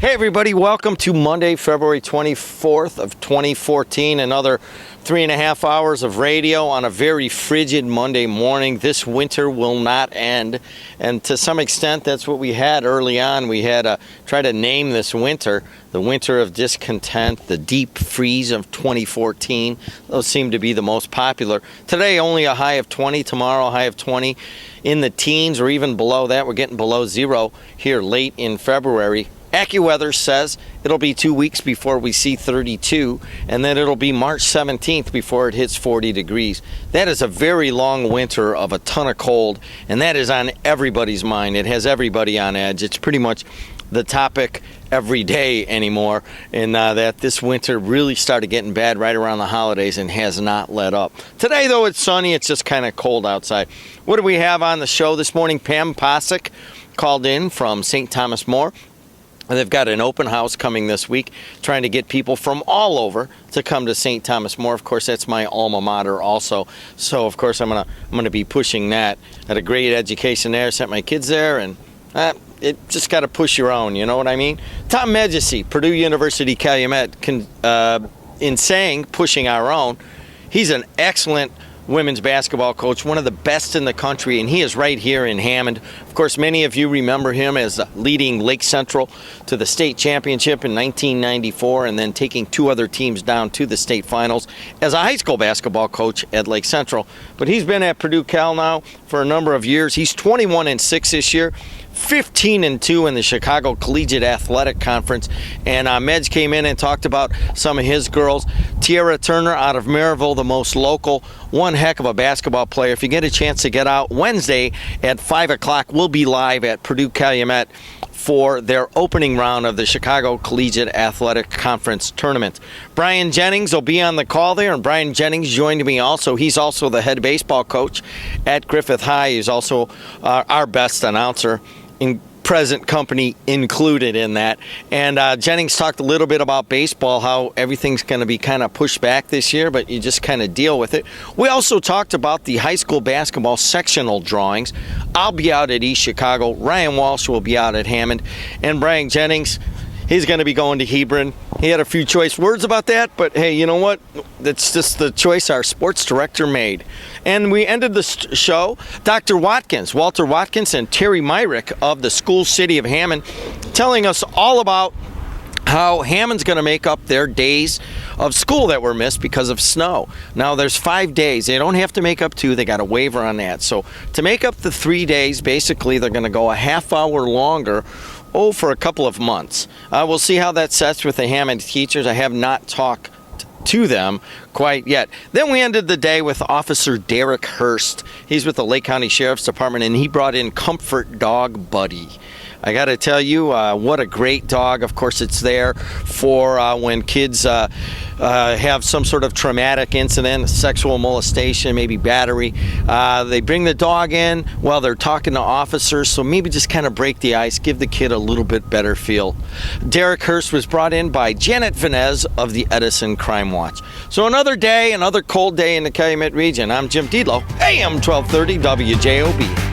Hey everybody, welcome to Monday, February 24th of 2014. Another 3.5 hours of radio on a very frigid Monday morning. This winter will not end, and to some extent that's what we had early on. We had to try to name this winter the winter of discontent, the deep freeze of 2014. Those seem to be the most popular. Today only a high of 20, tomorrow a high of 20. In the teens or even below that, we're getting below zero here late in February. AccuWeather says it'll be 2 weeks before we see 32, and then it'll be March 17th before it hits 40 degrees. That is a very long winter of a ton of cold, and that is on everybody's mind. It has everybody on edge. It's pretty much the topic every day anymore, and that this winter really started getting bad right around the holidays and has not let up. Today, though, it's sunny. It's just kind of cold outside. What do we have on the show this morning? Pam Posick called in from St. Thomas More. They've got an open house coming this week, trying to get people from all over to come to St. Thomas More. Of course, that's my alma mater also. So, of course, I'm gonna be pushing that. Had a great education there, sent my kids there, and it just got to push your own, you know what I mean? Tom Medjeci, Purdue University Calumet, in saying pushing our own, he's an excellent women's basketball coach, one of the best in the country, and he is right here in Hammond. Of course, many of you remember him as leading Lake Central to the state championship in 1994 and then taking two other teams down to the state finals as a high school basketball coach at Lake Central. But he's been at Purdue Cal now for a number of years. He's 21-6 this year. 15-2 in the Chicago Collegiate Athletic Conference, and Medj came in and talked about some of his girls. Tiara Turner out of Maryville, the most local, one heck of a basketball player. If you get a chance to get out Wednesday at 5 o'clock, we'll be live at Purdue Calumet for their opening round of the Chicago Collegiate Athletic Conference tournament. Brian Jennings will be on the call there, and Brian Jennings joined me also. He's also the head baseball coach at Griffith High. He's also our best announcer, in present company included in that. And Jennings talked a little bit about baseball, how everything's going to be kind of pushed back this year, but you just kind of deal with it. We also talked about the high school basketball sectional drawings. I'll be out at East Chicago. Ryan Walsh will be out at Hammond. And Brian Jennings, he's going to be going to Hebron. He had a few choice words about that, but hey, you know what? That's just the choice our sports director made. And we ended the show, Dr. Watkins, Walter Watkins, and Terry Myrick of the School City of Hammond, telling us all about how Hammond's going to make up their days of school that were missed because of snow. Now, there's 5 days. They don't have to make up 2. They got a waiver on that. So to make up the 3 days, basically, they're going to go a half hour longer for a couple of months. We'll see how that sets with the Hammond teachers. I have not talked to them quite yet. Then we ended the day with Officer Derek Hurst. He's with the Lake County Sheriff's Department, and he brought in Comfort Dog Buddy. I got to tell you, what a great dog. Of course, it's there for when kids have some sort of traumatic incident, sexual molestation, maybe battery. They bring the dog in while they're talking to officers, so maybe just kind of break the ice, give the kid a little bit better feel. Derek Hurst was brought in by Janet Vanez of the Edison Crime Watch. So another day, another cold day in the Calumet region. I'm Jim Dedelow, AM 1230 WJOB.